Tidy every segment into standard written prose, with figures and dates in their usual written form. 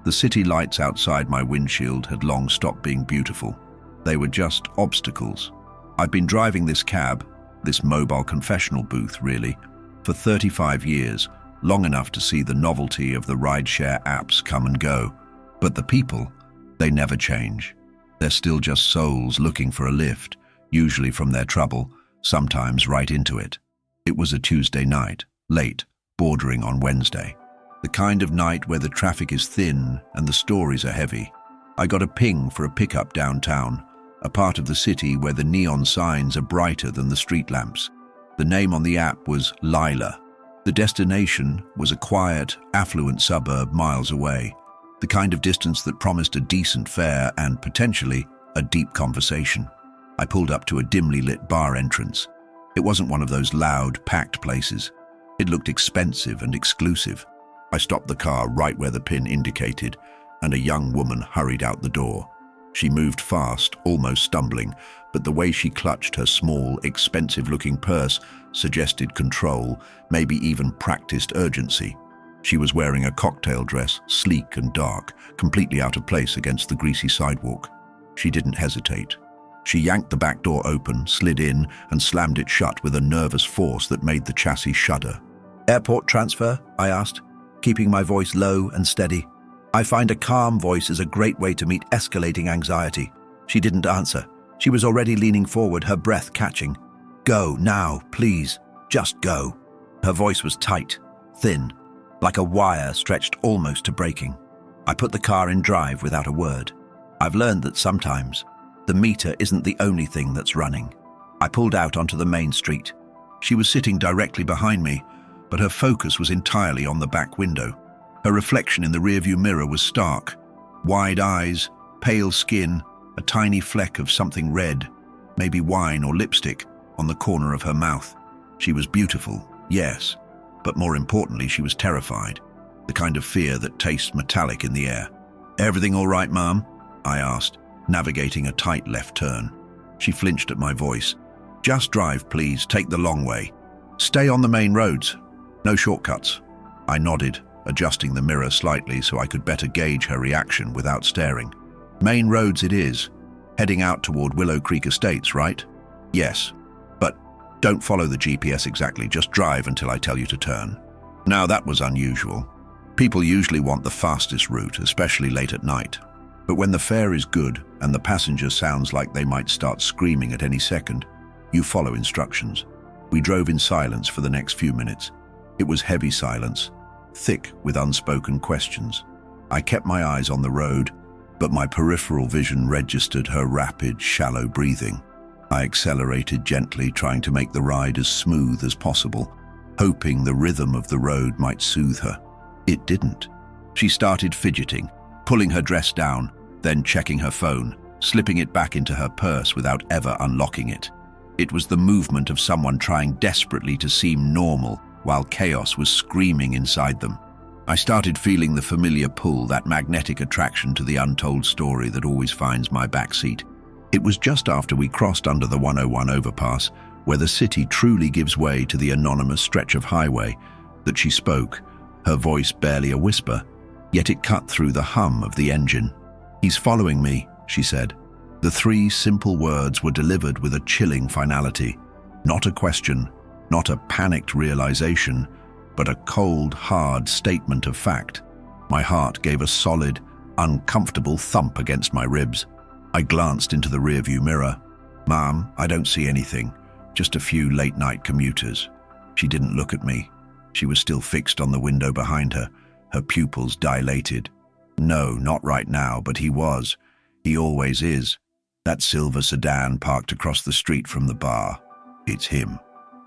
The city lights outside my windshield had long stopped being beautiful. They were just obstacles. I've been driving this cab, this mobile confessional booth really, for 35 years, long enough to see the novelty of the rideshare apps come and go. But the people, they never change. They're still just souls looking for a lift, usually from their trouble, sometimes right into it. It was a Tuesday night, late, bordering on Wednesday. The kind of night where the traffic is thin and the stories are heavy. I got a ping for a pickup downtown, a part of the city where the neon signs are brighter than the street lamps. The name on the app was Lila. The destination was a quiet, affluent suburb miles away, the kind of distance that promised a decent fare and, potentially, a deep conversation. I pulled up to a dimly lit bar entrance. It wasn't one of those loud, packed places. It looked expensive and exclusive. I stopped the car right where the pin indicated, and a young woman hurried out the door. She moved fast, almost stumbling, but the way she clutched her small, expensive-looking purse suggested control, maybe even practiced urgency. She was wearing a cocktail dress, sleek and dark, completely out of place against the greasy sidewalk. She didn't hesitate. She yanked the back door open, slid in, and slammed it shut with a nervous force that made the chassis shudder. "Airport transfer?" I asked, keeping my voice low and steady. I find a calm voice is a great way to meet escalating anxiety. She didn't answer. She was already leaning forward, her breath catching. "Go, now, please. Just go." Her voice was tight, thin, like a wire stretched almost to breaking. I put the car in drive without a word. I've learned that sometimes the meter isn't the only thing that's running. I pulled out onto the main street. She was sitting directly behind me, but her focus was entirely on the back window. Her reflection in the rearview mirror was stark. Wide eyes, pale skin, a tiny fleck of something red, maybe wine or lipstick, on the corner of her mouth. She was beautiful, yes, but more importantly, she was terrified, the kind of fear that tastes metallic in the air. "Everything all right, Mom?" I asked, navigating a tight left turn. She flinched at my voice. "Just drive, please. Take the long way. Stay on the main roads. No shortcuts." I nodded, adjusting the mirror slightly so I could better gauge her reaction without staring. "Main roads it is. Heading out toward Willow Creek Estates, right?" "Yes. But don't follow the GPS exactly. Just drive until I tell you to turn." Now that was unusual. People usually want the fastest route, especially late at night. But when the fare is good and the passenger sounds like they might start screaming at any second, you follow instructions. We drove in silence for the next few minutes. It was heavy silence, thick with unspoken questions. I kept my eyes on the road, but my peripheral vision registered her rapid, shallow breathing. I accelerated gently, trying to make the ride as smooth as possible, hoping the rhythm of the road might soothe her. It didn't. She started fidgeting, pulling her dress down, then checking her phone, slipping it back into her purse without ever unlocking it. It was the movement of someone trying desperately to seem normal while chaos was screaming inside them. I started feeling the familiar pull, that magnetic attraction to the untold story that always finds my backseat. It was just after we crossed under the 101 overpass, where the city truly gives way to the anonymous stretch of highway, that she spoke, her voice barely a whisper, yet it cut through the hum of the engine. "He's following me," she said. The three simple words were delivered with a chilling finality. Not a question, not a panicked realization, but a cold, hard statement of fact. My heart gave a solid, uncomfortable thump against my ribs. I glanced into the rearview mirror. "Mom, I don't see anything, just a few late-night commuters." She didn't look at me. She was still fixed on the window behind her, her pupils dilated. "No, not right now, but he was. He always is. That silver sedan parked across the street from the bar. It's him.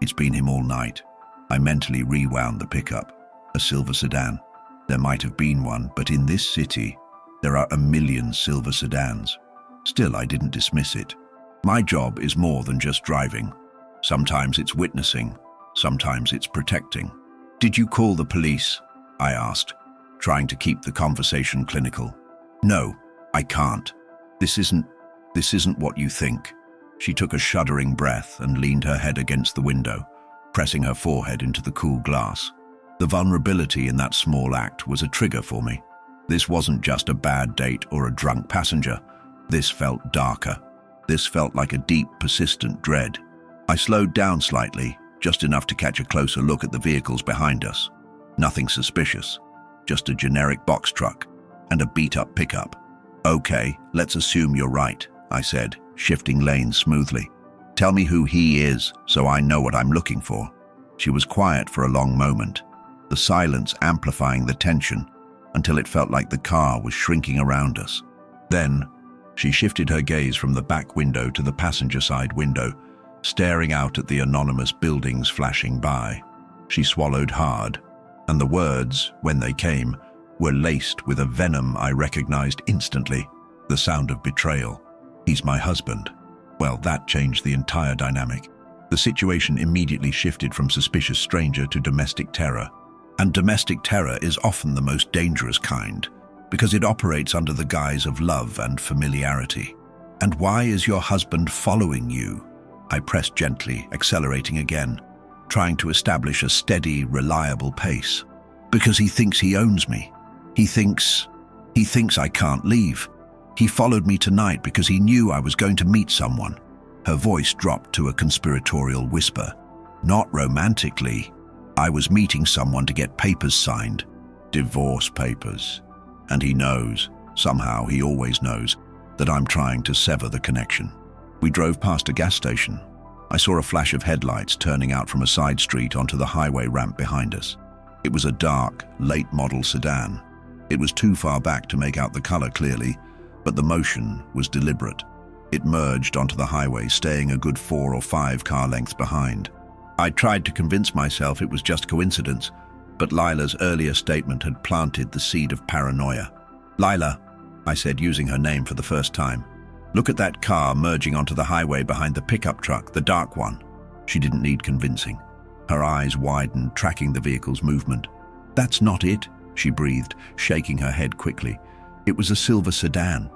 It's been him all night." I mentally rewound the pickup. A silver sedan. There might have been one, but in this city, there are a million silver sedans. Still, I didn't dismiss it. My job is more than just driving. Sometimes it's witnessing. Sometimes it's protecting. "Did you call the police?" I asked, trying to keep the conversation clinical. "No, I can't. This isn't what you think." She took a shuddering breath and leaned her head against the window, pressing her forehead into the cool glass. The vulnerability in that small act was a trigger for me. This wasn't just a bad date or a drunk passenger. This felt darker. This felt like a deep, persistent dread. I slowed down slightly, just enough to catch a closer look at the vehicles behind us. Nothing suspicious, just a generic box truck and a beat-up pickup. "Okay, let's assume you're right," I said, shifting lanes smoothly. "Tell me who he is so I know what I'm looking for." She was quiet for a long moment, the silence amplifying the tension until it felt like the car was shrinking around us. Then, she shifted her gaze from the back window to the passenger side window, staring out at the anonymous buildings flashing by. She swallowed hard, and the words, when they came, were laced with a venom I recognized instantly, the sound of betrayal. "He's my husband." Well, that changed the entire dynamic. The situation immediately shifted from suspicious stranger to domestic terror. And domestic terror is often the most dangerous kind, because it operates under the guise of love and familiarity. "And why is your husband following you?" I pressed gently, accelerating again, trying to establish a steady, reliable pace. "Because he thinks he owns me. He thinks I can't leave. He followed me tonight because he knew I was going to meet someone." Her voice dropped to a conspiratorial whisper. "Not romantically. I was meeting someone to get papers signed. Divorce papers. And he knows, somehow he always knows, that I'm trying to sever the connection." We drove past a gas station. I saw a flash of headlights turning out from a side street onto the highway ramp behind us. It was a dark, late-model sedan. It was too far back to make out the color clearly, but the motion was deliberate. It merged onto the highway, staying a good 4 or 5 car lengths behind. I tried to convince myself it was just coincidence, but Lila's earlier statement had planted the seed of paranoia. "Lila," I said, using her name for the first time, "look at that car merging onto the highway behind the pickup truck, the dark one." She didn't need convincing. Her eyes widened, tracking the vehicle's movement. "That's not it," she breathed, shaking her head quickly. "It was a silver sedan,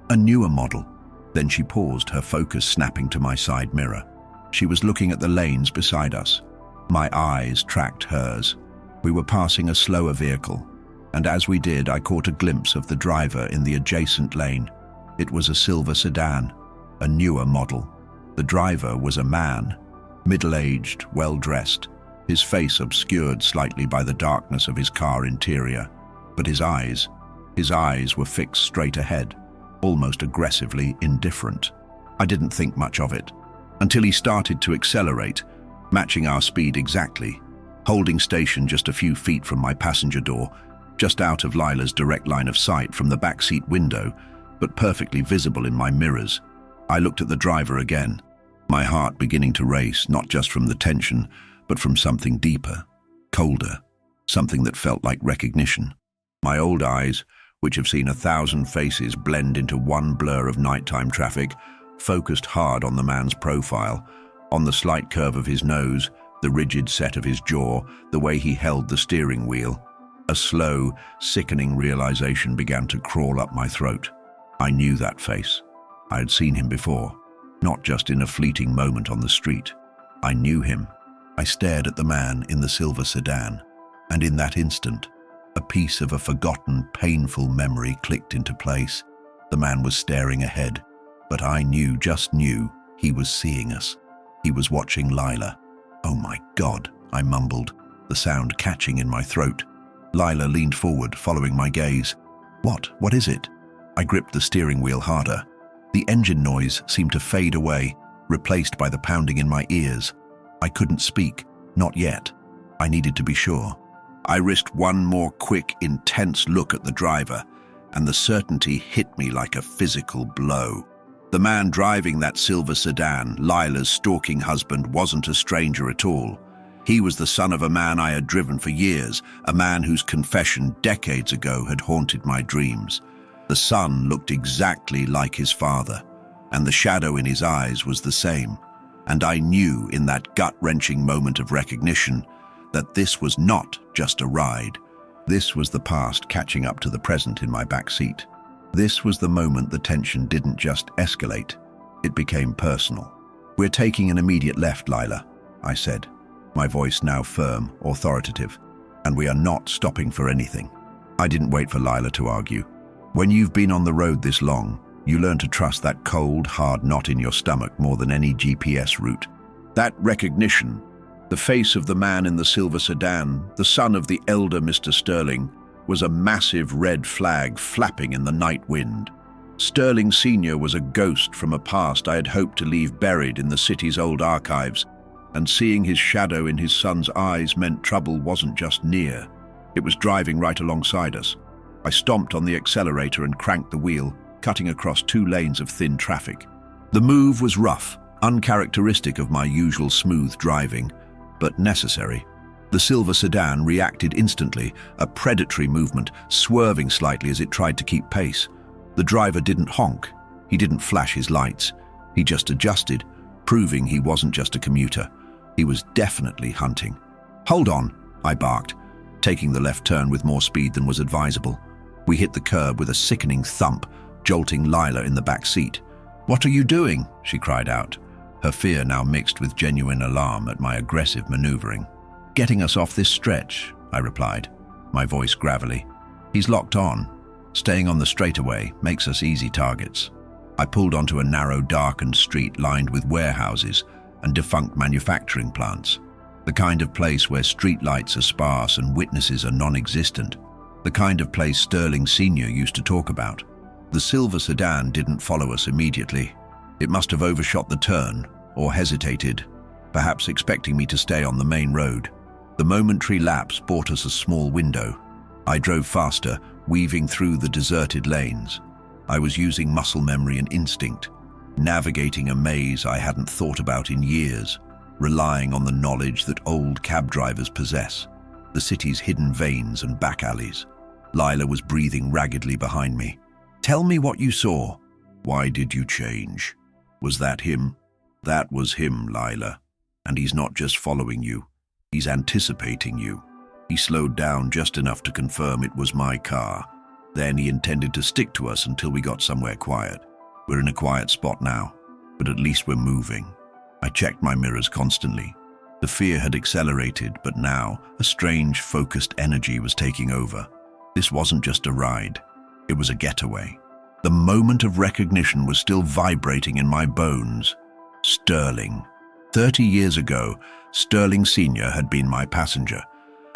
a newer model." Then she paused, her focus snapping to my side mirror. She was looking at the lanes beside us. My eyes tracked hers. We were passing a slower vehicle, and as we did, I caught a glimpse of the driver in the adjacent lane. It was a silver sedan, a newer model. The driver was a man, middle-aged, well-dressed, his face obscured slightly by the darkness of his car interior. But his eyes were fixed straight ahead, almost aggressively indifferent. I didn't think much of it, until he started to accelerate, matching our speed exactly, holding station just a few feet from my passenger door, just out of Lila's direct line of sight from the backseat window, but perfectly visible in my mirrors. I looked at the driver again, my heart beginning to race, not just from the tension, but from something deeper, colder, something that felt like recognition. My old eyes, which have seen 1,000 faces blend into one blur of nighttime traffic, focused hard on the man's profile, on the slight curve of his nose, the rigid set of his jaw, the way he held the steering wheel. A slow, sickening realization began to crawl up my throat. I knew that face. I had seen him before, not just in a fleeting moment on the street. I knew him. I stared at the man in the silver sedan, and in that instant, a piece of a forgotten, painful memory clicked into place. The man was staring ahead, but I knew, just knew, he was seeing us. He was watching Lila. "Oh my God," I mumbled, the sound catching in my throat. Lila leaned forward, following my gaze. What is it?" I gripped the steering wheel harder. The engine noise seemed to fade away, replaced by the pounding in my ears. I couldn't speak, not yet. I needed to be sure. I risked one more quick, intense look at the driver, and the certainty hit me like a physical blow. The man driving that silver sedan, Lila's stalking husband, wasn't a stranger at all. He was the son of a man I had driven for years, a man whose confession decades ago had haunted my dreams. The son looked exactly like his father, and the shadow in his eyes was the same. And I knew in that gut-wrenching moment of recognition that this was not just a ride. This was the past catching up to the present in my back seat. This was the moment the tension didn't just escalate, it became personal. "We're taking an immediate left, Lila," I said, my voice now firm, authoritative, "and we are not stopping for anything." I didn't wait for Lila to argue. When you've been on the road this long, you learn to trust that cold, hard knot in your stomach more than any GPS route. That recognition, the face of the man in the silver sedan, the son of the elder Mr. Sterling, was a massive red flag flapping in the night wind. Sterling Sr. was a ghost from a past I had hoped to leave buried in the city's old archives, and seeing his shadow in his son's eyes meant trouble wasn't just near. It was driving right alongside us. I stomped on the accelerator and cranked the wheel, cutting across 2 lanes of thin traffic. The move was rough, uncharacteristic of my usual smooth driving, but necessary. The silver sedan reacted instantly, a predatory movement, swerving slightly as it tried to keep pace. The driver didn't honk. He didn't flash his lights. He just adjusted, proving he wasn't just a commuter. He was definitely hunting. "Hold on," I barked, taking the left turn with more speed than was advisable. We hit the curb with a sickening thump, jolting Lila in the back seat. "What are you doing?" she cried out, her fear now mixed with genuine alarm at my aggressive maneuvering. "Getting us off this stretch," I replied, my voice gravelly. "He's locked on. Staying on the straightaway makes us easy targets." I pulled onto a narrow, darkened street lined with warehouses and defunct manufacturing plants, the kind of place where streetlights are sparse and witnesses are non-existent, the kind of place Sterling Sr. used to talk about. The silver sedan didn't follow us immediately. It must have overshot the turn, or hesitated, perhaps expecting me to stay on the main road. The momentary lapse bought us a small window. I drove faster, weaving through the deserted lanes. I was using muscle memory and instinct, navigating a maze I hadn't thought about in years, relying on the knowledge that old cab drivers possess, the city's hidden veins and back alleys. Lila was breathing raggedly behind me. "Tell me what you saw." "Why did you change? Was that him?" "That was him, Lila. And he's not just following you. He's anticipating you." He slowed down just enough to confirm it was my car. Then he intended to stick to us until we got somewhere quiet. We're in a quiet spot now, but at least we're moving. I checked my mirrors constantly. The fear had accelerated, but now a strange, focused energy was taking over. This wasn't just a ride. It was a getaway. The moment of recognition was still vibrating in my bones. Sterling. 30 years ago, Sterling Sr. had been my passenger,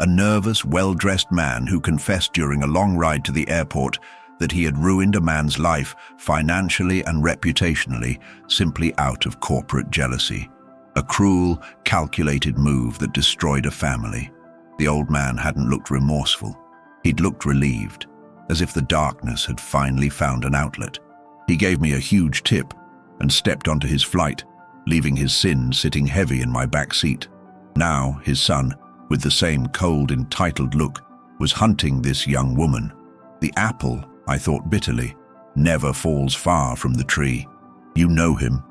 a nervous, well-dressed man who confessed during a long ride to the airport that he had ruined a man's life financially and reputationally simply out of corporate jealousy. A cruel, calculated move that destroyed a family. The old man hadn't looked remorseful. He'd looked relieved, as if the darkness had finally found an outlet. He gave me a huge tip and stepped onto his flight, leaving his sin sitting heavy in my back seat. Now his son, with the same cold, entitled look, was hunting this young woman. The apple, I thought bitterly, never falls far from the tree. "You know him,"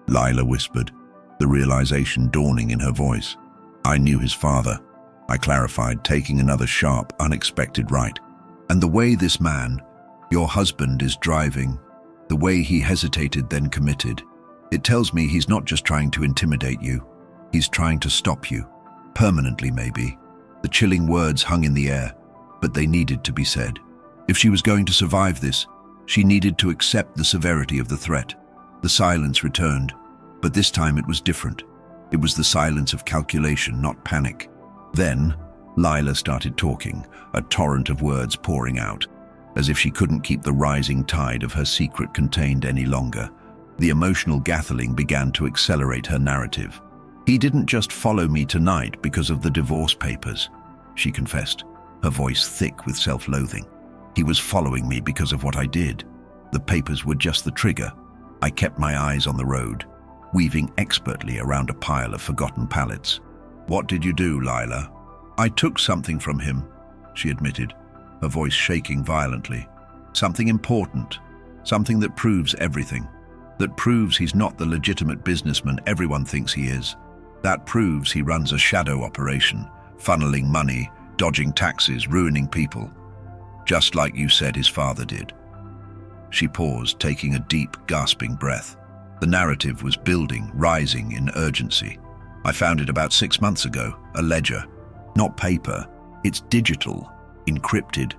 Lila whispered, the realization dawning in her voice. "I knew his father," I clarified, taking another sharp, unexpected right. "And the way this man, your husband, is driving, the way he hesitated then committed, it tells me he's not just trying to intimidate you. He's trying to stop you. Permanently, maybe." The chilling words hung in the air, but they needed to be said. If she was going to survive this, she needed to accept the severity of the threat. The silence returned, but this time it was different. It was the silence of calculation, not panic. Then, Lila started talking, a torrent of words pouring out, as if she couldn't keep the rising tide of her secret contained any longer. The emotional gathering began to accelerate her narrative. "He didn't just follow me tonight because of the divorce papers," she confessed, her voice thick with self-loathing. "He was following me because of what I did. The papers were just the trigger. I kept my eyes on the road, weaving expertly around a pile of forgotten pallets." "What did you do, Lila?" "I took something from him," she admitted, her voice shaking violently. "Something important, something that proves everything. That proves he's not the legitimate businessman everyone thinks he is. That proves he runs a shadow operation, funneling money, dodging taxes, ruining people. Just like you said his father did." She paused, taking a deep, gasping breath. The narrative was building, rising in urgency. "I found it about 6 months ago, a ledger. Not paper, it's digital, encrypted,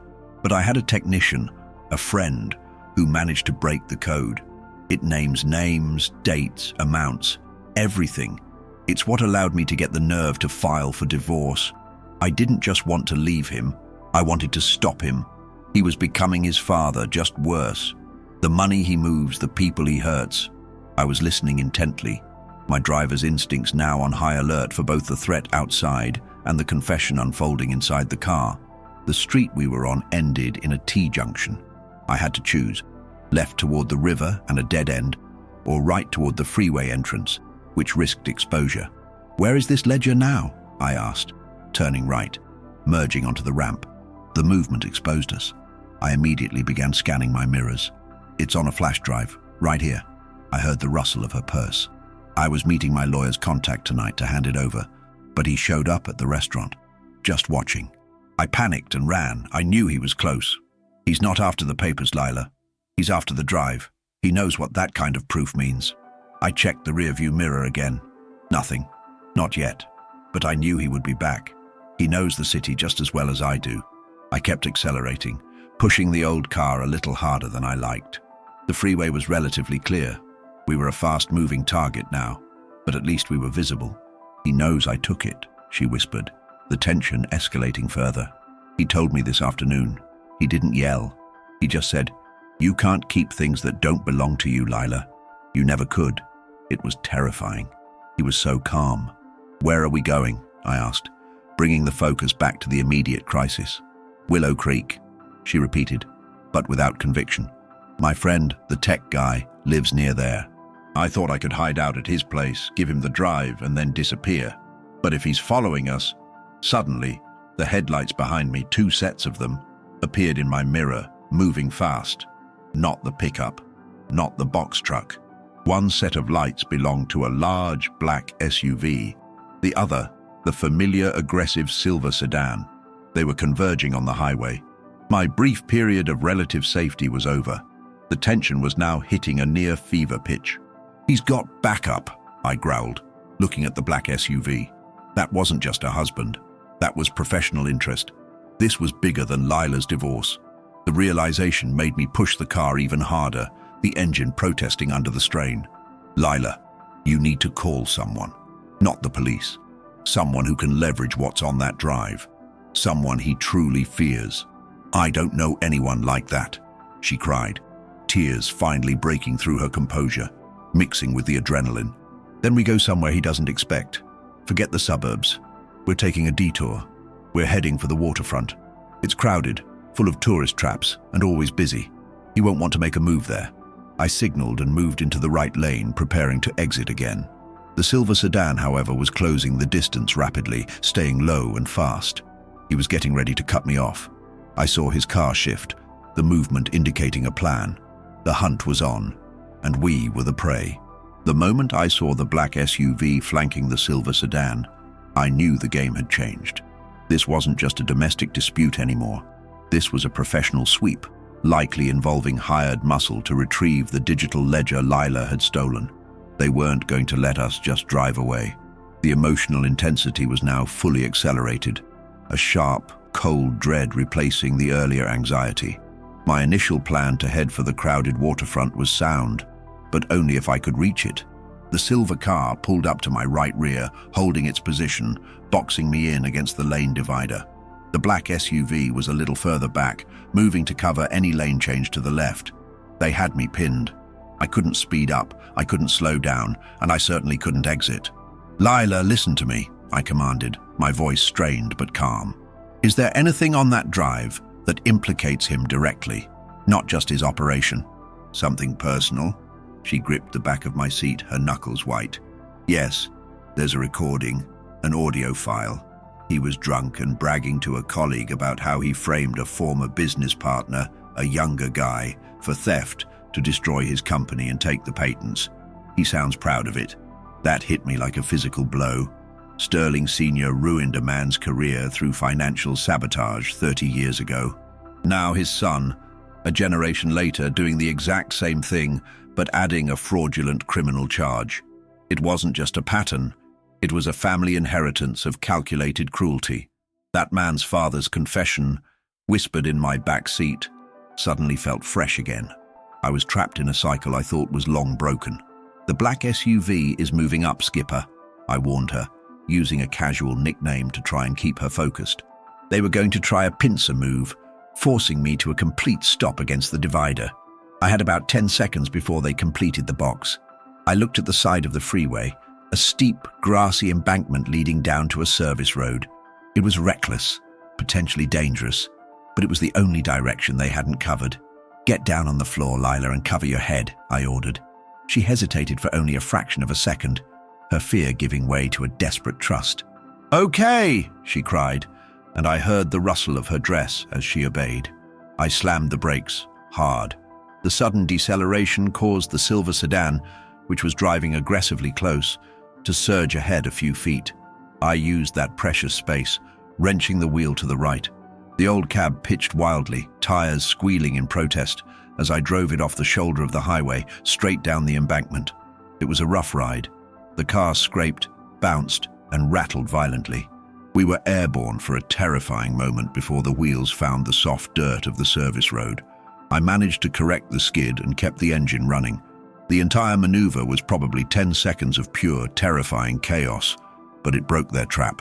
But I had a technician, a friend, who managed to break the code. It names names, dates, amounts, everything. It's what allowed me to get the nerve to file for divorce. I didn't just want to leave him, I wanted to stop him. He was becoming his father, just worse. The money he moves, the people he hurts. I was listening intently, my driver's instincts now on high alert for both the threat outside and the confession unfolding inside the car. The street we were on ended in a T-junction. I had to choose, left toward the river and a dead end, or right toward the freeway entrance, which risked exposure. "Where is this ledger now?" I asked, turning right, merging onto the ramp. The movement exposed us. I immediately began scanning my mirrors. "It's on a flash drive, right here." I heard the rustle of her purse. I was meeting my lawyer's contact tonight to hand it over, but he showed up at the restaurant, just watching. I panicked and ran. I knew he was close. "He's not after the papers, Lila. He's after the drive. He knows what that kind of proof means." I checked the rearview mirror again. Nothing. Not yet. But I knew he would be back. He knows the city just as well as I do. I kept accelerating, pushing the old car a little harder than I liked. The freeway was relatively clear. We were a fast-moving target now, but at least we were visible. "He knows I took it," she whispered, the tension escalating further. "He told me this afternoon." He didn't yell. He just said, "You can't keep things that don't belong to you, Lila. You never could." It was terrifying. He was so calm. "Where are we going?" I asked, bringing the focus back to the immediate crisis. "Willow Creek," she repeated, but without conviction. "My friend, the tech guy, lives near there. I thought I could hide out at his place, give him the drive, and then disappear. But if he's following us..." Suddenly, the headlights behind me, 2 sets of them, appeared in my mirror, moving fast. Not the pickup, not the box truck. One set of lights belonged to a large black SUV. The other, the familiar aggressive silver sedan. They were converging on the highway. My brief period of relative safety was over. The tension was now hitting a near fever pitch. "He's got backup," I growled, looking at the black SUV. That wasn't just a husband. That was professional interest. This was bigger than Lila's divorce. The realization made me push the car even harder, the engine protesting under the strain. "Lila, you need to call someone. Not the police. Someone who can leverage what's on that drive. Someone he truly fears." "I don't know anyone like that," she cried, tears finally breaking through her composure, mixing with the adrenaline. "Then we go somewhere he doesn't expect. Forget the suburbs. We're taking a detour. We're heading for the waterfront. It's crowded, full of tourist traps, and always busy. He won't want to make a move there." I signaled and moved into the right lane, preparing to exit again. The silver sedan, however, was closing the distance rapidly, staying low and fast. He was getting ready to cut me off. I saw his car shift, the movement indicating a plan. The hunt was on, and we were the prey. The moment I saw the black SUV flanking the silver sedan, I knew the game had changed. This wasn't just a domestic dispute anymore. This was a professional sweep, likely involving hired muscle to retrieve the digital ledger Lila had stolen. They weren't going to let us just drive away. The emotional intensity was now fully accelerated, a sharp, cold dread replacing the earlier anxiety. My initial plan to head for the crowded waterfront was sound, but only if I could reach it. The silver car pulled up to my right rear, holding its position, boxing me in against the lane divider. The black SUV was a little further back, moving to cover any lane change to the left. They had me pinned. I couldn't speed up, I couldn't slow down, and I certainly couldn't exit. "Lila, listen to me," I commanded, my voice strained but calm. "Is there anything on that drive that implicates him directly, not just his operation?" "Something personal?" She gripped the back of my seat, her knuckles white. "Yes, there's a recording, an audio file. He was drunk and bragging to a colleague about how he framed a former business partner, a younger guy, for theft to destroy his company and take the patents. He sounds proud of it. That hit me like a physical blow. Sterling Sr. ruined a man's career through financial sabotage 30 years ago. Now his son, a generation later, doing the exact same thing, but adding a fraudulent criminal charge. It wasn't just a pattern. It was a family inheritance of calculated cruelty. That man's father's confession whispered in my back seat, suddenly felt fresh again. I was trapped in a cycle I thought was long broken. "The black SUV is moving up, Skipper," I warned her, using a casual nickname to try and keep her focused. They were going to try a pincer move, forcing me to a complete stop against the divider. I had about 10 seconds before they completed the box. I looked at the side of the freeway, a steep, grassy embankment leading down to a service road. It was reckless, potentially dangerous, but it was the only direction they hadn't covered. "Get down on the floor, Lila, and cover your head," I ordered. She hesitated for only a fraction of a second, her fear giving way to a desperate trust. "Okay," she cried, and I heard the rustle of her dress as she obeyed. I slammed the brakes, hard. The sudden deceleration caused the silver sedan, which was driving aggressively close, to surge ahead a few feet. I used that precious space, wrenching the wheel to the right. The old cab pitched wildly, tires squealing in protest, as I drove it off the shoulder of the highway, straight down the embankment. It was a rough ride. The car scraped, bounced, and rattled violently. We were airborne for a terrifying moment before the wheels found the soft dirt of the service road. I managed to correct the skid and kept the engine running. The entire maneuver was probably 10 seconds of pure, terrifying chaos, but it broke their trap.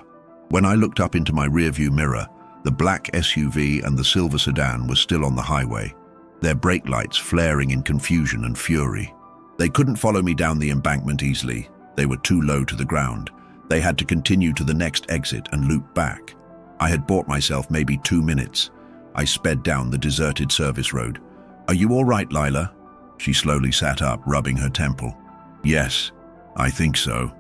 When I looked up into my rearview mirror, the black SUV and the silver sedan were still on the highway, their brake lights flaring in confusion and fury. They couldn't follow me down the embankment easily. They were too low to the ground. They had to continue to the next exit and loop back. I had bought myself maybe 2 minutes. I sped down the deserted service road. "Are you all right, Lila?" She slowly sat up, rubbing her temple. "Yes, I think so.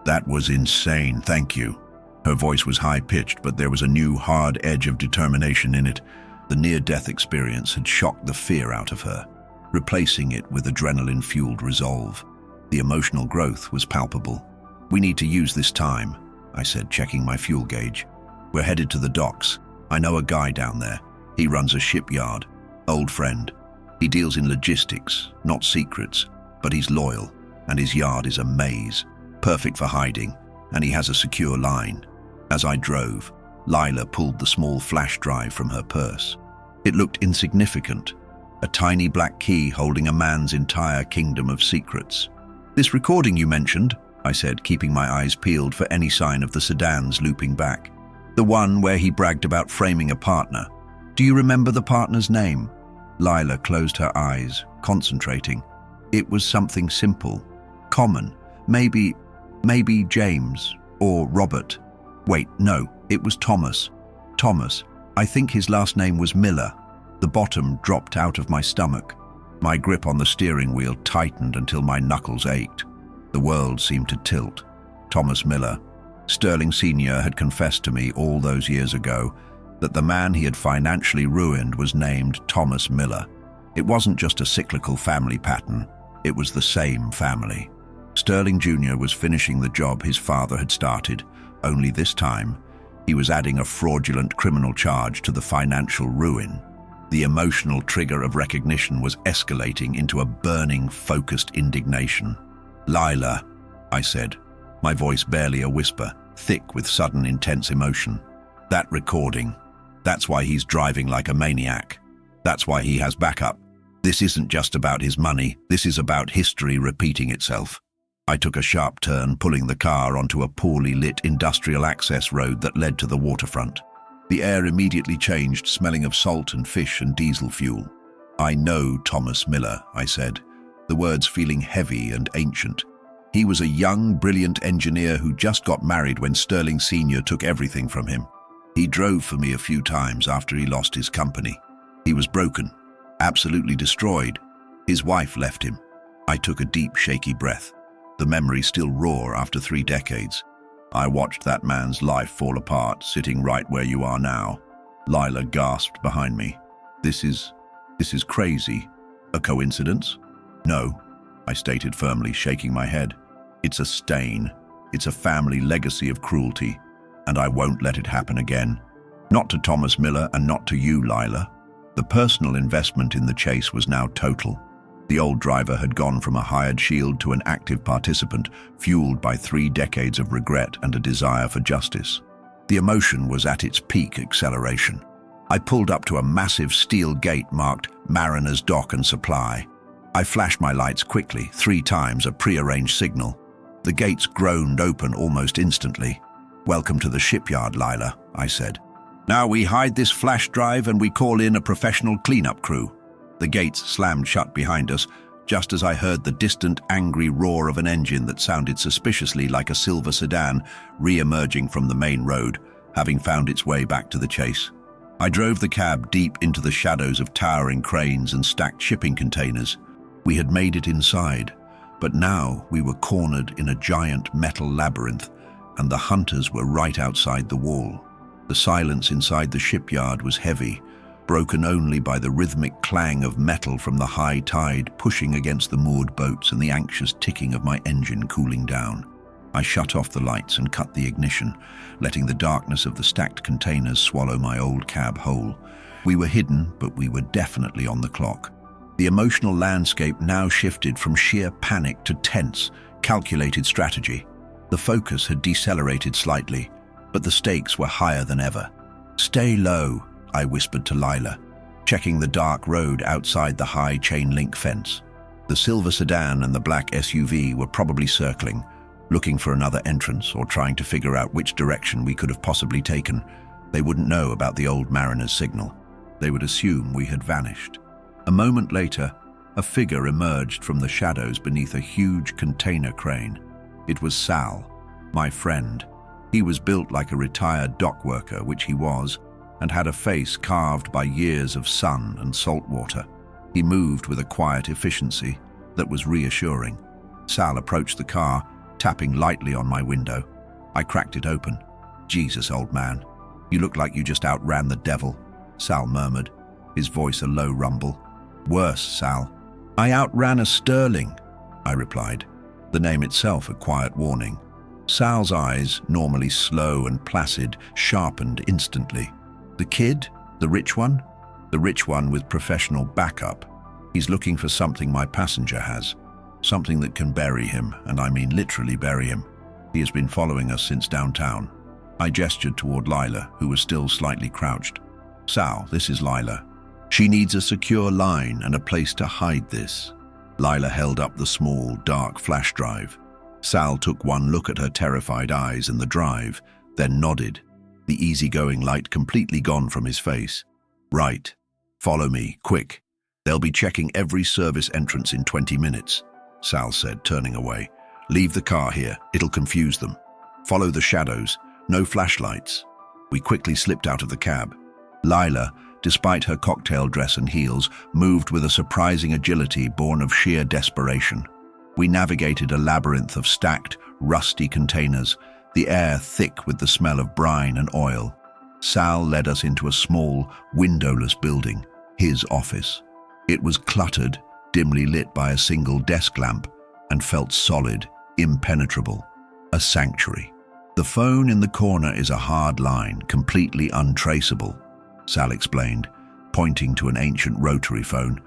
That was insane, thank you." Her voice was high-pitched, but there was a new, hard edge of determination in it. The near-death experience had shocked the fear out of her, replacing it with adrenaline-fueled resolve. The emotional growth was palpable. "We need to use this time," I said, checking my fuel gauge. "We're headed to the docks. I know a guy down there. He runs a shipyard. Old friend. He deals in logistics, not secrets, but he's loyal, and his yard is a maze, perfect for hiding, and he has a secure line." As I drove, Lila pulled the small flash drive from her purse. It looked insignificant, a tiny black key holding a man's entire kingdom of secrets. "This recording you mentioned," I said, keeping my eyes peeled for any sign of the sedans looping back. "The one where he bragged about framing a partner. Do you remember the partner's name?" Lila closed her eyes, concentrating. "It was something simple, common, maybe James or Robert. Wait, no, it was Thomas. Thomas. I think his last name was Miller." The bottom dropped out of my stomach. My grip on the steering wheel tightened until my knuckles ached. The world seemed to tilt. Thomas Miller. Sterling Sr. had confessed to me all those years ago that the man he had financially ruined was named Thomas Miller. It wasn't just a cyclical family pattern, it was the same family. Sterling Jr. was finishing the job his father had started, only this time, he was adding a fraudulent criminal charge to the financial ruin. The emotional trigger of recognition was escalating into a burning, focused indignation. "Lila," I said, my voice barely a whisper, thick with sudden, intense emotion. "That recording, that's why he's driving like a maniac. That's why he has backup. This isn't just about his money, this is about history repeating itself." I took a sharp turn, pulling the car onto a poorly lit industrial access road that led to the waterfront. The air immediately changed, smelling of salt and fish and diesel fuel. "I know Thomas Miller," I said, the words feeling heavy and ancient. "He was a young, brilliant engineer who just got married when Sterling Sr. took everything from him. He drove for me a few times after he lost his company. He was broken, absolutely destroyed. His wife left him." I took a deep, shaky breath, the memory still raw after 3 decades. "I watched that man's life fall apart, sitting right where you are now." Lila gasped behind me. This is crazy. A coincidence?" "No," I stated firmly, shaking my head. "It's a stain. It's a family legacy of cruelty, and I won't let it happen again. Not to Thomas Miller and not to you, Lila." The personal investment in the chase was now total. The old driver had gone from a hired shield to an active participant, fueled by 3 decades of regret and a desire for justice. The emotion was at its peak acceleration. I pulled up to a massive steel gate marked Mariner's Dock and Supply. I flashed my lights quickly, 3 times, a pre-arranged signal. The gates groaned open almost instantly. "Welcome to the shipyard, Lila," I said. "Now we hide this flash drive and we call in a professional cleanup crew." The gates slammed shut behind us, just as I heard the distant, angry roar of an engine that sounded suspiciously like a silver sedan re-emerging from the main road, having found its way back to the chase. I drove the cab deep into the shadows of towering cranes and stacked shipping containers. We had made it inside, but now we were cornered in a giant metal labyrinth, and the hunters were right outside the wall. The silence inside the shipyard was heavy, broken only by the rhythmic clang of metal from the high tide pushing against the moored boats and the anxious ticking of my engine cooling down. I shut off the lights and cut the ignition, letting the darkness of the stacked containers swallow my old cab whole. We were hidden, but we were definitely on the clock. The emotional landscape now shifted from sheer panic to tense, calculated strategy. The focus had decelerated slightly, but the stakes were higher than ever. "Stay low," I whispered to Lila, checking the dark road outside the high chain-link fence. The silver sedan and the black SUV were probably circling, looking for another entrance or trying to figure out which direction we could have possibly taken. They wouldn't know about the old mariner's signal. They would assume we had vanished. A moment later, a figure emerged from the shadows beneath a huge container crane. It was Sal, my friend. He was built like a retired dock worker, which he was, and had a face carved by years of sun and salt water. He moved with a quiet efficiency that was reassuring. Sal approached the car, tapping lightly on my window. I cracked it open. "Jesus, old man, you look like you just outran the devil," Sal murmured, his voice a low rumble. "Worse, Sal." "I outran a Sterling," I replied, the name itself a quiet warning. Sal's eyes, normally slow and placid, sharpened instantly. "The kid? The rich one?" "The rich one with professional backup. He's looking for something my passenger has. Something that can bury him, and I mean literally bury him. He has been following us since downtown." I gestured toward Lila, who was still slightly crouched. "Sal, this is Lila. She needs a secure line and a place to hide this." Lila held up the small, dark flash drive. Sal took one look at her terrified eyes and the drive, then nodded, the easygoing light completely gone from his face. "Right. Follow me, quick. They'll be checking every service entrance in 20 minutes, Sal said, turning away. "Leave the car here. It'll confuse them. Follow the shadows. No flashlights." We quickly slipped out of the cab. Lila, despite her cocktail dress and heels, moved with a surprising agility born of sheer desperation. We navigated a labyrinth of stacked, rusty containers, the air thick with the smell of brine and oil. Sal led us into a small, windowless building, his office. It was cluttered, dimly lit by a single desk lamp, and felt solid, impenetrable. A sanctuary. "The phone in the corner is a hard line, completely untraceable," Sal explained, pointing to an ancient rotary phone.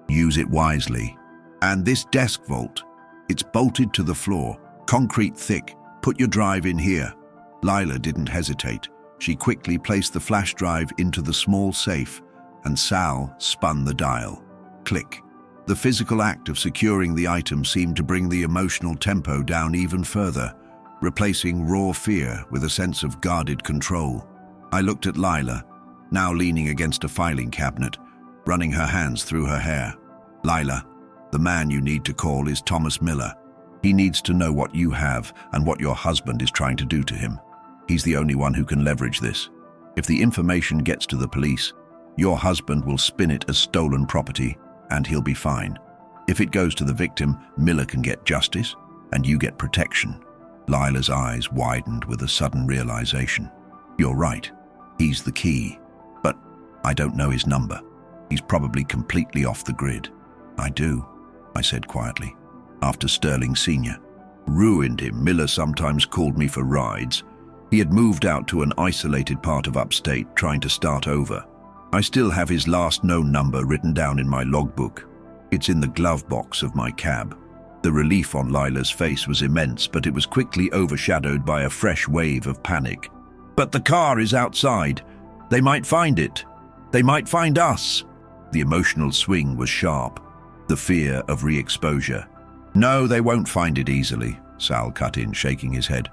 "Use it wisely. And this desk vault, it's bolted to the floor, concrete thick. Put your drive in here." Lila didn't hesitate. She quickly placed the flash drive into the small safe, and Sal spun the dial. Click. The physical act of securing the item seemed to bring the emotional tempo down even further, replacing raw fear with a sense of guarded control. I looked at Lila, now leaning against a filing cabinet, running her hands through her hair. "Lila, the man you need to call is Thomas Miller. He needs to know what you have and what your husband is trying to do to him. He's the only one who can leverage this. If the information gets to the police, your husband will spin it as stolen property, and he'll be fine. If it goes to the victim, Miller can get justice, and you get protection." Lila's eyes widened with a sudden realization. "You're right. He's the key. But I don't know his number. He's probably completely off the grid." "I do," I said quietly. "After Sterling Sr. ruined him, Miller sometimes called me for rides. He had moved out to an isolated part of upstate, trying to start over. I still have his last known number written down in my logbook. It's in the glove box of my cab." The relief on Lila's face was immense, but it was quickly overshadowed by a fresh wave of panic. "But the car is outside. They might find it." They might find us. The emotional swing was sharp, the fear of re-exposure. No, they won't find it easily, Sal cut in, shaking his head.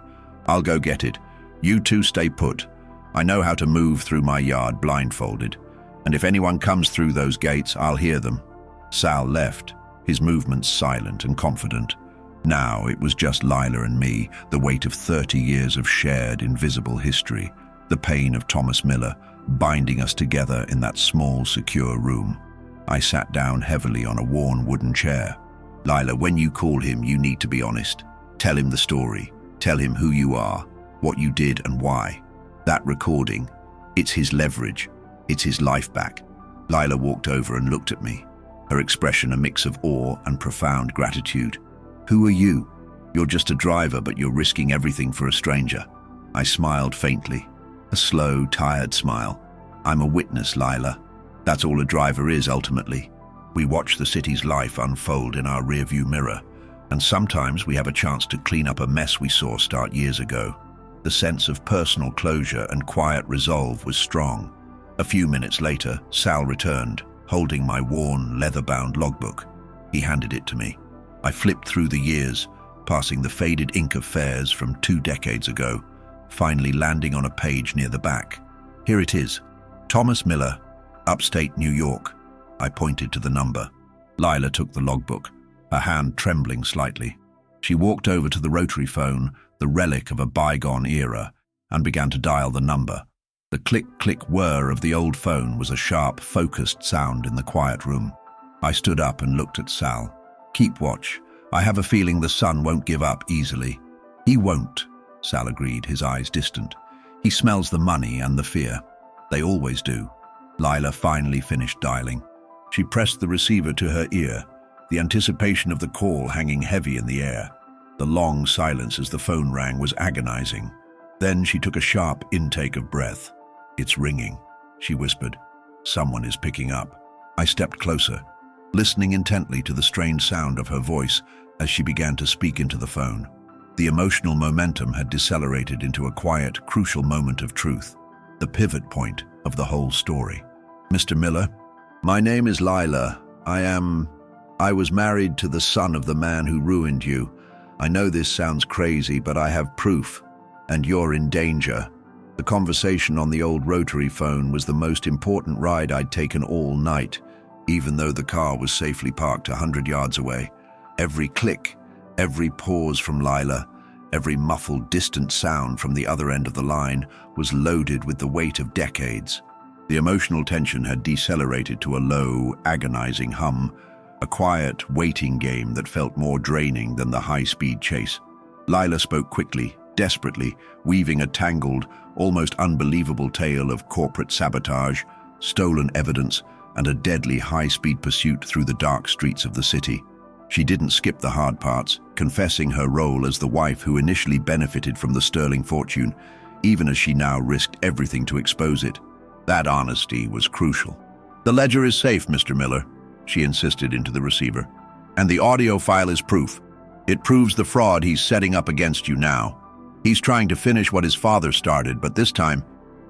I'll go get it. You two stay put. I know how to move through my yard blindfolded, and if anyone comes through those gates, I'll hear them. Sal left, his movements silent and confident. Now it was just Lila and me, the weight of 30 years of shared invisible history, the pain of Thomas Miller, binding us together in that small, secure room. I sat down heavily on a worn wooden chair. Lila, when you call him, you need to be honest. Tell him the story. Tell him who you are, what you did and why. That recording, it's his leverage. It's his life back. Lila walked over and looked at me, her expression a mix of awe and profound gratitude. Who are you? You're just a driver, but you're risking everything for a stranger. I smiled faintly, a slow, tired smile. I'm a witness, Lila. That's all a driver is, ultimately. We watch the city's life unfold in our rearview mirror, and sometimes we have a chance to clean up a mess we saw start years ago. The sense of personal closure and quiet resolve was strong. A few minutes later, Sal returned, holding my worn, leather-bound logbook. He handed it to me. I flipped through the years, passing the faded ink affairs from 2 decades ago, finally landing on a page near the back. Here it is. Thomas Miller, upstate New York. I pointed to the number. Lila took the logbook, her hand trembling slightly. She walked over to the rotary phone, the relic of a bygone era, and began to dial the number. The click-click whir of the old phone was a sharp, focused sound in the quiet room. I stood up and looked at Sal. Keep watch. I have a feeling the son won't give up easily. He won't, Sal agreed, his eyes distant. He smells the money and the fear. They always do. Lila finally finished dialing. She pressed the receiver to her ear, the anticipation of the call hanging heavy in the air. The long silence as the phone rang was agonizing. Then she took a sharp intake of breath. It's ringing, she whispered. Someone is picking up. I stepped closer, listening intently to the strange sound of her voice as she began to speak into the phone. The emotional momentum had decelerated into a quiet, crucial moment of truth, the pivot point of the whole story. Mr. Miller, my name is Lila. I was married to the son of the man who ruined you. I know this sounds crazy, but I have proof, and you're in danger. The conversation on the old rotary phone was the most important ride I'd taken all night, even though the car was safely parked 100 yards away. Every click, every pause from Lila, every muffled, distant sound from the other end of the line was loaded with the weight of decades. The emotional tension had decelerated to a low, agonizing hum, a quiet, waiting game that felt more draining than the high-speed chase. Lila spoke quickly, desperately, weaving a tangled, almost unbelievable tale of corporate sabotage, stolen evidence, and a deadly high-speed pursuit through the dark streets of the city. She didn't skip the hard parts, confessing her role as the wife who initially benefited from the sterling fortune, even as she now risked everything to expose it. That honesty was crucial. The ledger is safe, Mr. Miller, she insisted into the receiver. And the audio file is proof. It proves the fraud he's setting up against you now. He's trying to finish what his father started, but this time,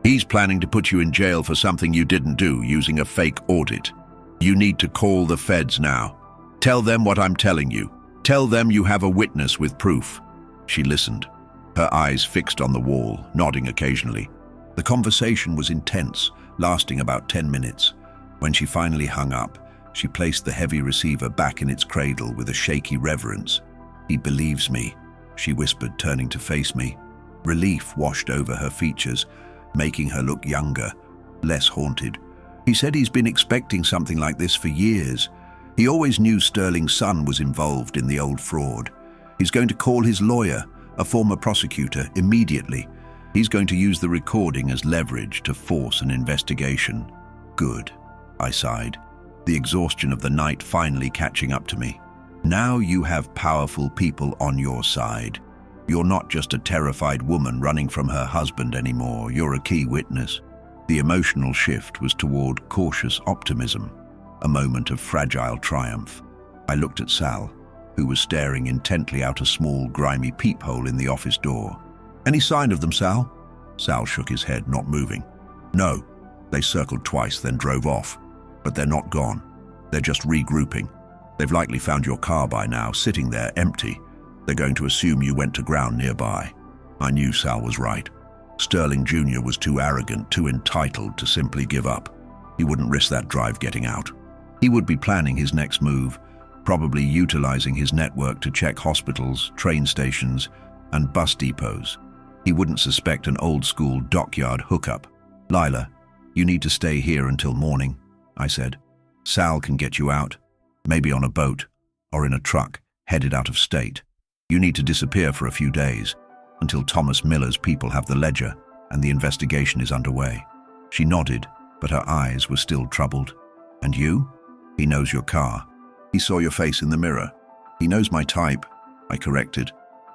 he's planning to put you in jail for something you didn't do, using a fake audit. You need to call the feds now. Tell them what I'm telling you. Tell them you have a witness with proof. She listened, her eyes fixed on the wall, nodding occasionally. The conversation was intense, lasting about 10 minutes. When she finally hung up, she placed the heavy receiver back in its cradle with a shaky reverence. He believes me, she whispered, turning to face me. Relief washed over her features, making her look younger, less haunted. He said he's been expecting something like this for years. He always knew Sterling's son was involved in the old fraud. He's going to call his lawyer, a former prosecutor, immediately. He's going to use the recording as leverage to force an investigation. Good, I sighed, the exhaustion of the night finally catching up to me. Now you have powerful people on your side. You're not just a terrified woman running from her husband anymore, you're a key witness. The emotional shift was toward cautious optimism, a moment of fragile triumph. I looked at Sal, who was staring intently out a small, grimy peephole in the office door. Any sign of them, Sal? Sal shook his head, not moving. No, They circled twice, then drove off. But they're not gone. They're just regrouping. They've likely found your car by now, sitting there empty. They're going to assume you went to ground nearby. I knew Sal was right. Sterling Jr. was too arrogant, too entitled to simply give up. He wouldn't risk that drive getting out. He would be planning his next move, probably utilizing his network to check hospitals, train stations, and bus depots. He wouldn't suspect an old-school dockyard hookup. "Lila, you need to stay here until morning," I said. "Sal can get you out, maybe on a boat or in a truck headed out of state. You need to disappear for a few days until Thomas Miller's people have the ledger and the investigation is underway." She nodded, but her eyes were still troubled. "And you?" "He knows your car. He saw your face in the mirror. He knows my type," I corrected,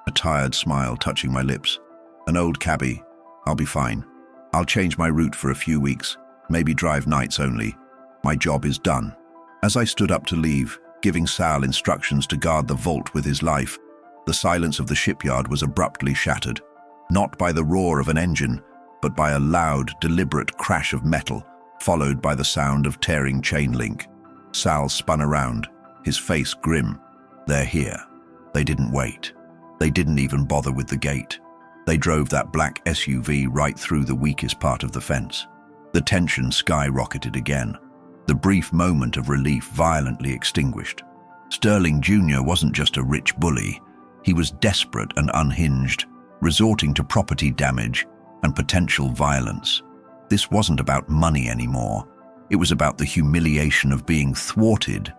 a tired smile touching my lips. "An old cabbie. I'll be fine. I'll change my route for a few weeks, maybe drive nights only. My job is done." As I stood up to leave, giving Sal instructions to guard the vault with his life, the silence of the shipyard was abruptly shattered, not by the roar of an engine, but by a loud, deliberate crash of metal, followed by the sound of tearing chain link. Sal spun around, his face grim. "They're here." They didn't wait. They didn't even bother with the gate. They drove that black SUV right through the weakest part of the fence. The tension skyrocketed again. The brief moment of relief violently extinguished. Sterling Jr. wasn't just a rich bully. He was desperate and unhinged, resorting to property damage and potential violence. This wasn't about money anymore. It was about the humiliation of being thwarted.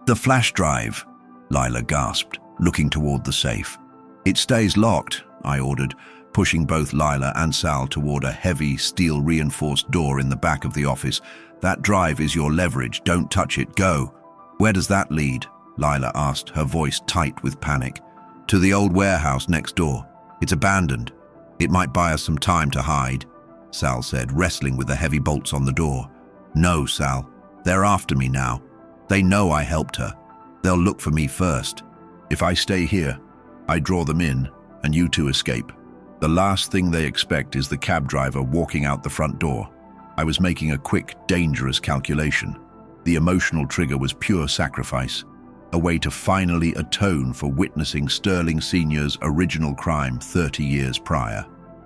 "The flash drive," Lila gasped, looking toward the safe. "It stays locked," I ordered, pushing both Lila and Sal toward a heavy, steel-reinforced door in the back of the office. "That drive is your leverage. Don't touch it. Go." "Where does that lead?" Lila asked, her voice tight with panic. "To the old warehouse next door. It's abandoned. It might buy us some time to hide," Sal said, wrestling with the heavy bolts on the door. "No, Sal. They're after me now. They know I helped her. They'll look for me first. If I stay here, I draw them in, and you two escape. The last thing they expect is the cab driver walking out the front door." I was making a quick, dangerous calculation. The emotional trigger was pure sacrifice, a way to finally atone for witnessing Sterling Sr.'s original crime 30 years prior.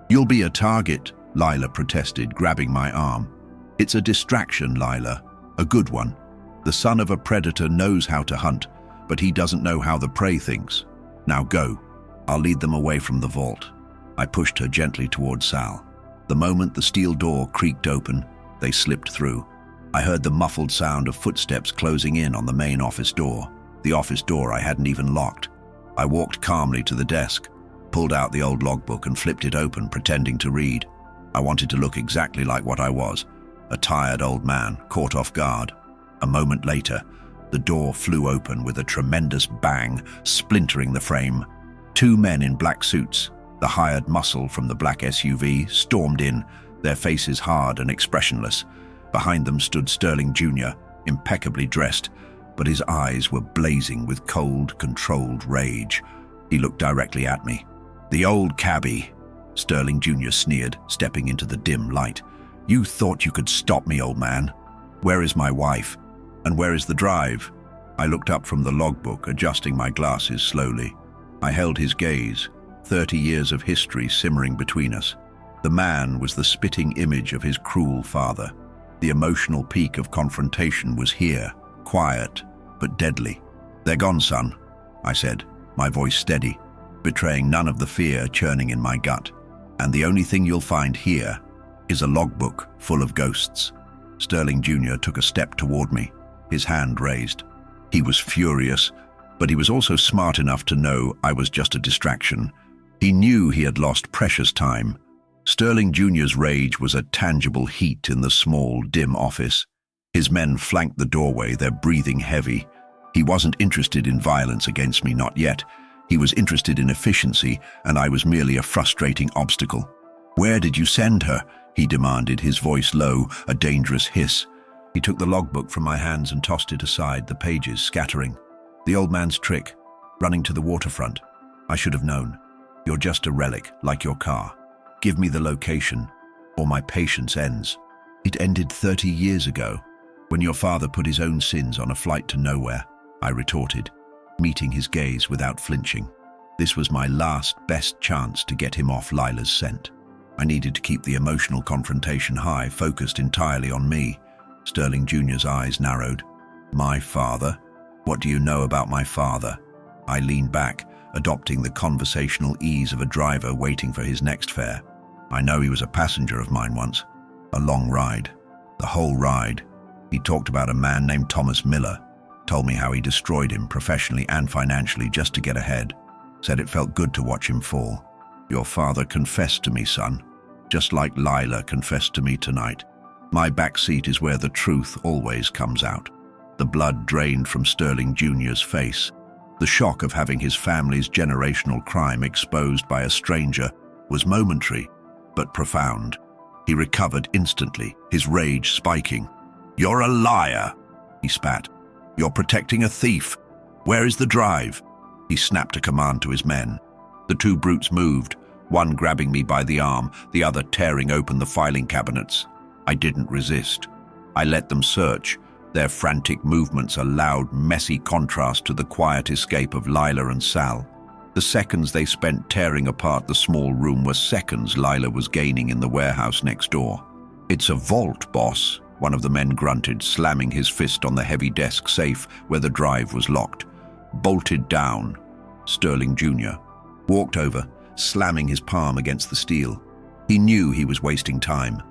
"You'll be a target," Lila protested, grabbing my arm. "It's a distraction, Lila, a good one. The son of a predator knows how to hunt, but he doesn't know how the prey thinks. Now go. I'll lead them away from the vault." I pushed her gently toward Sal. The moment the steel door creaked open, they slipped through. I heard the muffled sound of footsteps closing in on the main office door, the office door I hadn't even locked. I walked calmly to the desk, pulled out the old logbook and flipped it open, pretending to read. I wanted to look exactly like what I was, a tired old man, caught off guard. A moment later, the door flew open with a tremendous bang, splintering the frame. Two men in black suits, the hired muscle from the black SUV, stormed in, their faces hard and expressionless. Behind them stood Sterling Jr., impeccably dressed, but his eyes were blazing with cold, controlled rage. He looked directly at me. "The old cabbie," Sterling Jr. sneered, stepping into the dim light. "You thought you could stop me, old man. Where is my wife? And where is the drive?" I looked up from the logbook, adjusting my glasses slowly. I held his gaze, 30 years of history simmering between us. The man was the spitting image of his cruel father. The emotional peak of confrontation was here, quiet but deadly. "They're gone, son," I said, my voice steady, betraying none of the fear churning in my gut. "And the only thing you'll find here is a logbook full of ghosts." Sterling Jr. took a step toward me, his hand raised. He was furious, but he was also smart enough to know I was just a distraction. He knew he had lost precious time. Sterling Jr.'s rage was a tangible heat in the small, dim office. His men flanked the doorway, their breathing heavy. He wasn't interested in violence against me, not yet. He was interested in efficiency, and I was merely a frustrating obstacle. "Where did you send her?" he demanded, his voice low, a dangerous hiss. He took the logbook from my hands and tossed it aside, the pages scattering. "The old man's trick, running to the waterfront. I should have known. You're just a relic, like your car. Give me the location, or my patience ends." It ended 30 years ago, when your father put his own sins on a flight to nowhere, I retorted, meeting his gaze without flinching. This was my last best chance to get him off Lila's scent. I needed to keep the emotional confrontation high, focused entirely on me. Sterling Jr.'s eyes narrowed. My father? What do you know about my father? I leaned back, adopting the conversational ease of a driver waiting for his next fare. I know he was a passenger of mine once. A long ride. The whole ride. He talked about a man named Thomas Miller. Told me how he destroyed him professionally and financially just to get ahead. Said it felt good to watch him fall. Your father confessed to me, son. Just like Lila confessed to me tonight. My back seat is where the truth always comes out. The blood drained from Sterling Jr.'s face. The shock of having his family's generational crime exposed by a stranger was momentary, but profound. He recovered instantly, his rage spiking. You're a liar, he spat. You're protecting a thief. Where is the drive? He snapped a command to his men. The two brutes moved, one grabbing me by the arm, the other tearing open the filing cabinets. I didn't resist. I let them search, their frantic movements a loud, messy contrast to the quiet escape of Lila and Sal. The seconds they spent tearing apart the small room were seconds Lila was gaining in the warehouse next door. It's a vault, boss, one of the men grunted, slamming his fist on the heavy desk safe where the drive was locked. Bolted down. Sterling Jr. walked over, slamming his palm against the steel. He knew he was wasting time.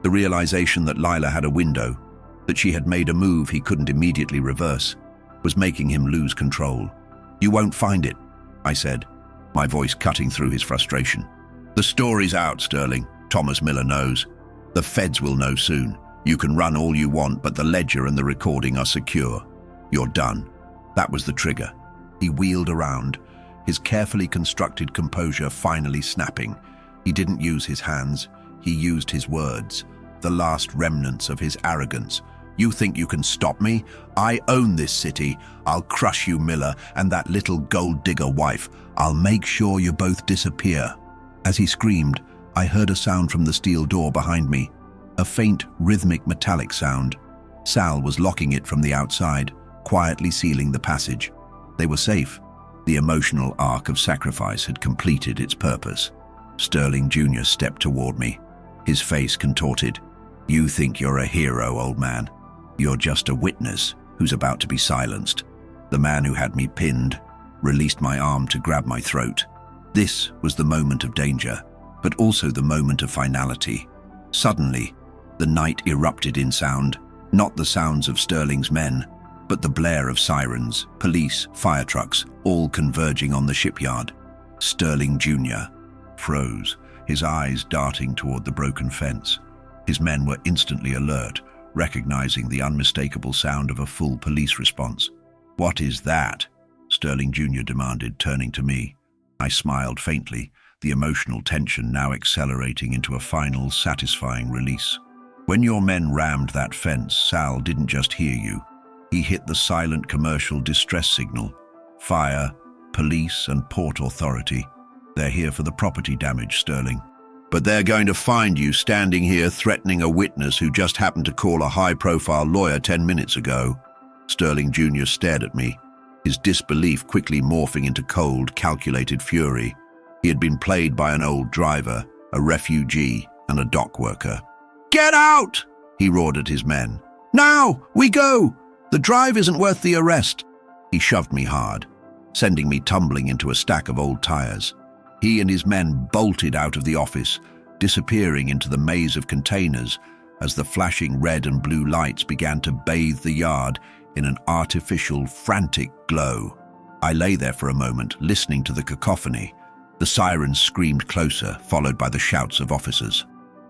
The realization that Lila had a window, that she had made a move he couldn't immediately reverse, was making him lose control. You won't find it, I said, my voice cutting through his frustration. The story's out, Sterling. Thomas Miller knows. The feds will know soon. You can run all you want, but the ledger and the recording are secure. You're done. That was the trigger. He wheeled around, his carefully constructed composure finally snapping. He didn't use his hands, he used his words, the last remnants of his arrogance. You think you can stop me? I own this city. I'll crush you, Miller, and that little gold-digger wife. I'll make sure you both disappear. As he screamed, I heard a sound from the steel door behind me, a faint, rhythmic metallic sound. Sal was locking it from the outside, quietly sealing the passage. They were safe. The emotional arc of sacrifice had completed its purpose. Sterling Jr. stepped toward me, his face contorted. You think you're a hero, old man. You're just a witness who's about to be silenced. The man who had me pinned released my arm to grab my throat. This was the moment of danger, but also the moment of finality. Suddenly, the night erupted in sound, not the sounds of Sterling's men, but the blare of sirens, police, fire trucks, all converging on the shipyard. Sterling Jr. froze, his eyes darting toward the broken fence. His men were instantly alert, recognizing the unmistakable sound of a full police response. What is that? Sterling Jr. demanded, turning to me. I smiled faintly, the emotional tension now accelerating into a final, satisfying release. When your men rammed that fence, Sal didn't just hear you. He hit the silent commercial distress signal. Fire, police, and port authority. They're here for the property damage, Sterling. But they're going to find you standing here threatening a witness who just happened to call a high-profile lawyer 10 minutes ago. Sterling Jr. stared at me, his disbelief quickly morphing into cold, calculated fury. He had been played by an old driver, a refugee, and a dock worker. Get out! He roared at his men. Now, we go! The drive isn't worth the arrest. He shoved me hard, sending me tumbling into a stack of old tires. He and his men bolted out of the office, disappearing into the maze of containers as the flashing red and blue lights began to bathe the yard in an artificial, frantic glow. I lay there for a moment, listening to the cacophony. The sirens screamed closer, followed by the shouts of officers.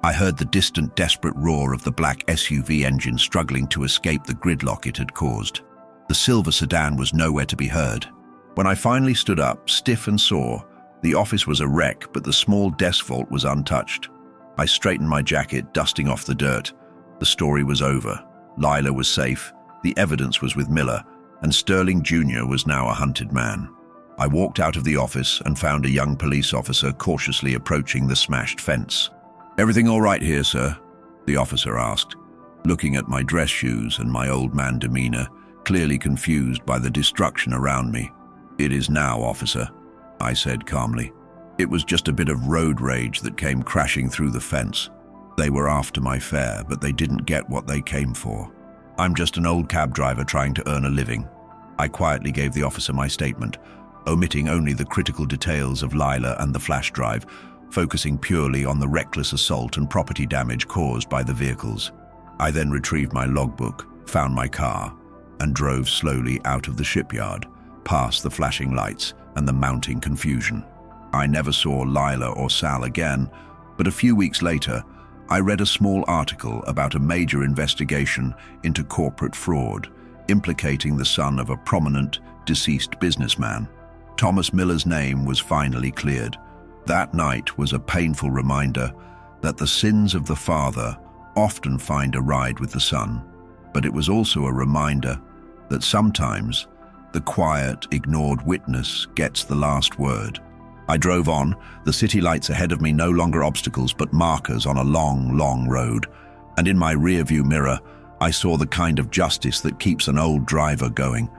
I heard the distant, desperate roar of the black SUV engine struggling to escape the gridlock it had caused. The silver sedan was nowhere to be heard. When I finally stood up, stiff and sore, the office was a wreck, but the small desk vault was untouched. I straightened my jacket, dusting off the dirt. The story was over. Lila was safe, the evidence was with Miller, and Sterling Jr. was now a hunted man. I walked out of the office and found a young police officer cautiously approaching the smashed fence. Everything all right here, sir? the officer asked, looking at my dress shoes and my old man demeanor, clearly confused by the destruction around me. "It is now, officer," I said calmly. "It was just a bit of road rage that came crashing through the fence. They were after my fare, but they didn't get what they came for. I'm just an old cab driver trying to earn a living." I quietly gave the officer my statement, omitting only the critical details of Lila and the flash drive, focusing purely on the reckless assault and property damage caused by the vehicles. I then retrieved my logbook, found my car, and drove slowly out of the shipyard, past the flashing lights and the mounting confusion. I never saw Lila or Sal again, but a few weeks later, I read a small article about a major investigation into corporate fraud, implicating the son of a prominent, deceased businessman. Thomas Miller's name was finally cleared. That night was a painful reminder that the sins of the father often find a ride with the son, but it was also a reminder that sometimes the quiet, ignored witness gets the last word. I drove on, the city lights ahead of me no longer obstacles but markers on a long, long road, and in my rearview mirror, I saw the kind of justice that keeps an old driver going.